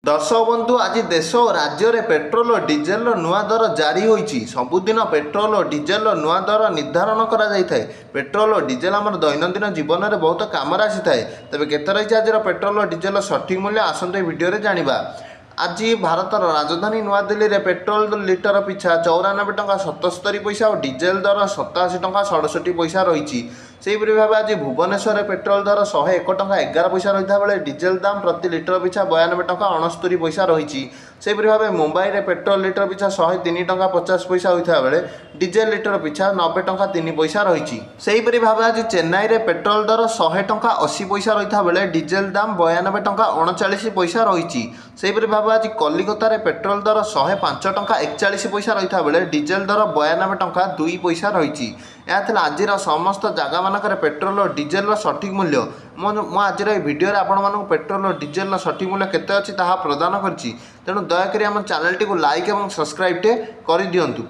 दर्शक बंधु आज देश और राज्य में पेट्रोल और डीजेल नुआ दर जारी होईची। सबुदिन पेट्रोल और डीजेल नुआ दर निर्धारण करा जाइथाय। पेट्रोल और डीजेल आम दैनंदिन जीवन में बहुत काम आसी थाए। तेज केते रही आज पेट्रोल और डीजेल सठिक मूल्य आसंत वीडियो रे जानिबा। आज भारतर राजधानी नुआ दिल्ली में पेट्रोल लिटर पिछा 94 टंका 77 पैसा और डीजेल दर 87 टंका 67 पैसा रही। सेहीपरि भाव आज भुवनेश्वर में पेट्रोल दर 101 टंका 11 पैसा रही बेले डीजेल दाम प्रति लिटर पिछा 92 टंका 69 पैसा रही। सेहीपरि भाव मुंबई में पेट्रोल लिटर पिछा 103 टंका 50 पैसा होता बेले डीजेल लिटर पिछा 90 टंका 3 पैसा रही। सेहीपरि भाव आज चेन्नई में पेट्रोल दर 100 टंका 80 पैसा रही बेले डीजेल दाम 92 टंका 39 पैसा रही। सेहीपरि भाव आज कलिकता में पेट्रोल दर 105 टंका 41 पैसा रही बेले डीजेल दर 92 टंका 2 पैसा रही। यह आज समस्त जगह मानक पेट्रोल और डीजेल सठिक मूल्य मु आज भिडियो आपण पेट्रोल और डीजेल सठिक मूल्य केते अच्छी प्रदान करछि। तेणु दयाकोरी आम चैनल टी लाइक और सब्सक्राइब कर दियंतु।